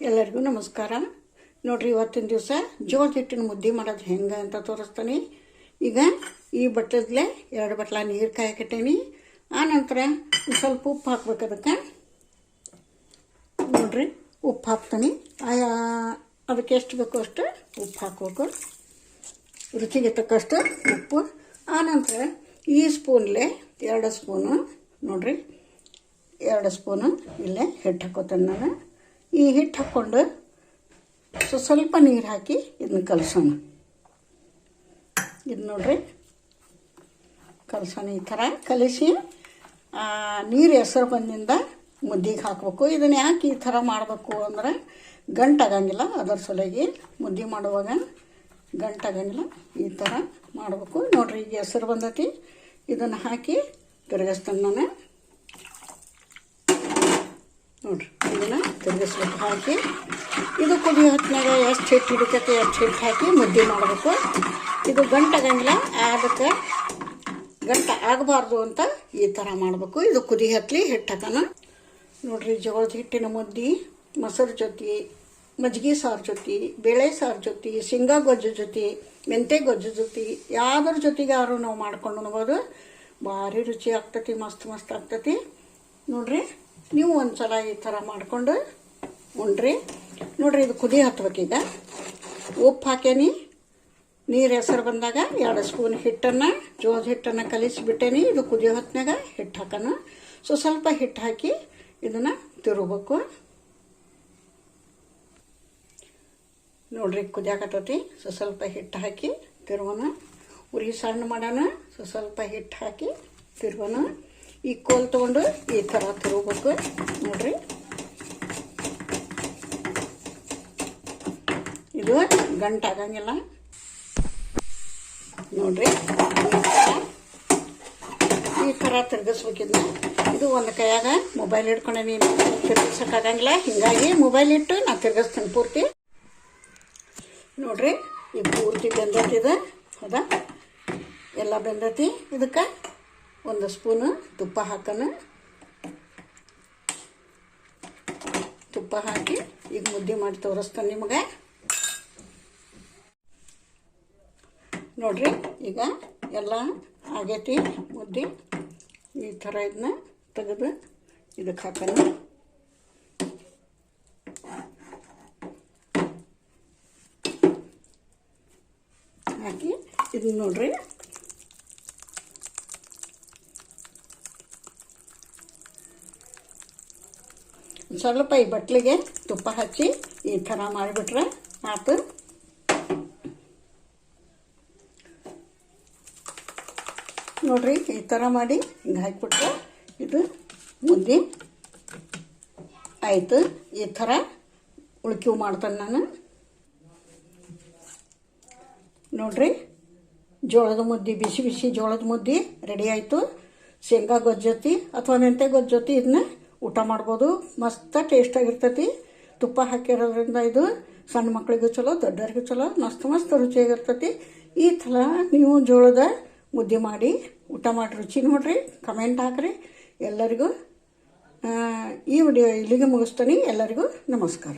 ಎಲ್ಲರಿಗೂ ನಮಸ್ಕಾರ. ನೋಡ್ರಿ, ಇವತ್ತಿನ ದಿವಸ ಜೋಳದ ಹಿಟ್ಟಿನ ಮುದ್ದೆ ಮಾಡೋದು ಹೆಂಗೆ ಅಂತ ತೋರಿಸ್ತೀನಿ. ಈಗ ಈ ಬಟ್ಲದಲ್ಲೇ 2 ಬಟ್ಲ ನೀರು ಕಾಯಕಟ್ಟೀನಿ. ಆನಂತರ ಸ್ವಲ್ಪ ಉಪ್ಪು ಹಾಕ್ಬೇಕು. ಅದಕ್ಕೆ ನೋಡ್ರಿ, ಉಪ್ಪು ಹಾಕ್ತೀನಿ. ಅದಕ್ಕೆ ಎಷ್ಟು ಬೇಕೋ ಅಷ್ಟು ಉಪ್ಪು ಹಾಕ್ಬೇಕು, ರುಚಿಗೆ ತಕ್ಕಷ್ಟು ಉಪ್ಪು. ಆನಂತರ ಈ ಸ್ಪೂನ್ಲೆ 2 ಸ್ಪೂನು, ನೋಡ್ರಿ 2 ಸ್ಪೂನು ಇಲ್ಲೇ ಹಿಟ್ಟು ಹಾಕೋತೇನೆ ನಾನು. ಈ ಹಿಟ್ಟು ಹಾಕ್ಕೊಂಡು ಸ್ವಲ್ಪ ನೀರು ಹಾಕಿ ಇದನ್ನ ಕಲಸೋಣ. ಇದು ನೋಡ್ರಿ ಕಲಸೋಣ. ಈ ಥರ ಕಲಿಸಿ ನೀರು ಹೆಸರು ಬಂದಿಂದ ಮುದ್ದಿಗೆ ಹಾಕಬೇಕು. ಇದನ್ನು ಯಾಕೆ ಈ ಥರ ಮಾಡಬೇಕು ಅಂದ್ರೆ ಗಂಟಾಗಂಗಿಲ್ಲ. ಅದರ ಸಲುವಾಗಿ ಮುದ್ದೆ ಮಾಡುವಾಗ ಗಂಟಾಗಂಗಿಲ್ಲ, ಈ ಥರ ಮಾಡಬೇಕು. ನೋಡ್ರಿ, ಈಗ ಹೆಸರು ಬಂದೈತಿ. ಇದನ್ನು ಹಾಕಿ ತಿರುಗಿಸ್ತೇನೆ ನಾನು. ನೋಡ್ರಿ, ಇದನ್ನು ತಿರುಗಿಸ್ಬೇಕು. ಹಾಕಿ ಇದು ಕುದಿಯೋ ಹೊತ್ತಿನಾಗ ಎಷ್ಟು ಹಿಟ್ಟು ಹಿಡಿತೈತಿ ಎಷ್ಟು ಹಿಟ್ಟು ಹಾಕಿ ಮುದ್ದೆ ಮಾಡಬೇಕು. ಇದು ಗಂಟಾಗಂಗಿಲ್ಲ, ಅದಕ್ಕೆ ಗಂಟ ಆಗಬಾರ್ದು ಅಂತ ಈ ಥರ ಮಾಡಬೇಕು. ಇದು ಕುದಿ ಹತ್ತಲಿ ಹಿಟ್ಟು ಹಾಕೋಣ. ನೋಡ್ರಿ, ಜೋಳದ ಹಿಟ್ಟಿನ ಮುದ್ದೆ ಮೊಸರು ಜೊತೆ, ಮಜ್ಜಿಗೆ ಸಾರು ಜೊತೆ, ಬೇಳೆ ಸಾರು ಜೊತೆ, ಶೇಂಗಾ ಗೊಜ್ಜು ಜೊತೆ, ಮೆಂತೆ ಗೊಜ್ಜು ಜೊತೆ, ಯಾವ್ದ್ರ ಜೊತೆಗೆ ಯಾರು ನಾವು ಮಾಡ್ಕೊಂಡು ಉಣ್ಬೋದು. ಭಾರಿ ರುಚಿ ಆಗ್ತೈತಿ, ಮಸ್ತ್ ಆಗ್ತೈತಿ. ನೋಡ್ರಿ, ನೀವು ಒಂದು ಸಲ ಈ ಥರ ಮಾಡ್ಕೊಂಡು ಉಣ್ರಿ. ನೋಡ್ರಿ, ಇದು ಕುದಿ ಹತ್ಬೇಕೀಗ. ಉಪ್ಪು ಹಾಕೇನಿ. ನೀರು ಹೆಸರು ಬಂದಾಗ 2 ಸ್ಪೂನ್ ಹಿಟ್ಟನ್ನು, ಜೋಳದ ಹಿಟ್ಟನ್ನು ಕಲಿಸಿಬಿಟ್ಟೇನಿ. ಇದು ಕುದಿಯೋ ಹೊತ್ತಿನಾಗ ಹಿಟ್ಟು ಹಾಕೋಣ. ಸ್ವಲ್ಪ ಹಿಟ್ಟು ಹಾಕಿ ಇದನ್ನು ತಿರುಗಬೇಕು. ನೋಡ್ರಿ, ಕುದಿಯಾಕತ್ತೈತಿ. ಸ್ವಲ್ಪ ಹಿಟ್ಟು ಹಾಕಿ ತಿರುಗೋಣ. ಉರಿ ಸಣ್ಣ ಮಾಡೋಣ. ಸ್ವಲ್ಪ ಹಿಟ್ಟು ಹಾಕಿ ತಿರುಗೋಣ. ಈ ಕೋಲ್ ತೊಗೊಂಡು ಈ ಥರ ತಿರುಗಬೇಕು. ನೋಡ್ರಿ, ಇದು ಗಂಟಾಗಂಗಿಲ್ಲ. ನೋಡ್ರಿ, ಈ ಥರ ತಿರುಗಿಸ್ಬೇಕಿದ್ನ. ಇದು ಒಂದು ಕೈಯಾಗ ಮೊಬೈಲ್ ಹಿಡ್ಕೊಂಡೆ ನೀನು ತಿರುಗಿಸೋಕ್ಕಾಗಂಗಿಲ್ಲ, ಹೀಗಾಗಿ ಮೊಬೈಲ್ ಇಟ್ಟು ನಾನು ತಿರುಗಿಸ್ತೀನಿ ಪೂರ್ತಿ. ನೋಡ್ರಿ, ಈ ಪೂರ್ತಿ ಬೆಂದೈತಿ. ಇದು ಹೌದಾ, ಎಲ್ಲ ಬೆಂದೈತಿ. ಇದಕ್ಕೆ 1 ಸ್ಪೂನು ತುಪ್ಪ ಹಾಕೋಣ. ತುಪ್ಪ ಹಾಕಿ ಈಗ ಮುದ್ದೆ ಮಾಡಿ ತೋರಿಸ್ತಾನೆ ನಿಮಗೆ. ನೋಡ್ರಿ, ಈಗ ಎಲ್ಲ ಆಗೈತಿ ಮುದ್ದೆ. ಈ ಥರ ಇದನ್ನ ತೆಗೆದು ಇದಕ್ಕೆ ಹಾಕೋಣ. ಹಾಕಿ ಇದನ್ನ ನೋಡ್ರಿ, ಸ್ವಲ್ಪ ಈ ಬಟ್ಲಿಗೆ ತುಪ್ಪ ಹಚ್ಚಿ ಈ ಥರ ಮಾಡಿಬಿಟ್ರೆ ಆತು. ನೋಡ್ರಿ, ಈ ಥರ ಮಾಡಿ ಹಿಂಗೆ ಹಾಕಿಬಿಟ್ರೆ ಇದು ಮುದ್ದೆ ಆಯಿತು. ಈ ಥರ ಉಳ್ಕಿವು ಮಾಡ್ತಾನೆ ನಾನು. ನೋಡ್ರಿ, ಜೋಳದ ಮುದ್ದೆ, ಬಿಸಿ ಬಿಸಿ ಜೋಳದ ಮುದ್ದೆ ರೆಡಿ ಆಯಿತು. ಶೇಂಗಾ ಗೊಜ್ಜೊತ್ತಿ ಅಥವಾ ಮೆಂತೆ ಗೊಜ್ಜೊತ್ತಿ ಇದನ್ನ ಊಟ ಮಾಡ್ಬೋದು. ಮಸ್ತ್ ಟೇಸ್ಟಾಗಿರ್ತೈತಿ. ತುಪ್ಪ ಹಾಕಿರೋದ್ರಿಂದ ಇದು ಸಣ್ಣ ಮಕ್ಕಳಿಗೂ ಚಲೋ, ದೊಡ್ಡವ್ರಿಗೂ ಚಲೋ, ಮಸ್ತ್ ರುಚಿಯಾಗಿರ್ತೈತಿ. ಈ ಥರ ನೀವು ಜೋಳದ ಮುದ್ದೆ ಮಾಡಿ ಊಟ ಮಾಡಿ ರುಚಿ ನೋಡ್ರಿ, ಕಮೆಂಟ್ ಹಾಕ್ರಿ. ಎಲ್ಲರಿಗೂ ಈ ವಿಡಿಯೋ ಇಲ್ಲಿಗೆ ಮುಗಿಸ್ತೀನಿ. ಎಲ್ಲರಿಗೂ ನಮಸ್ಕಾರ.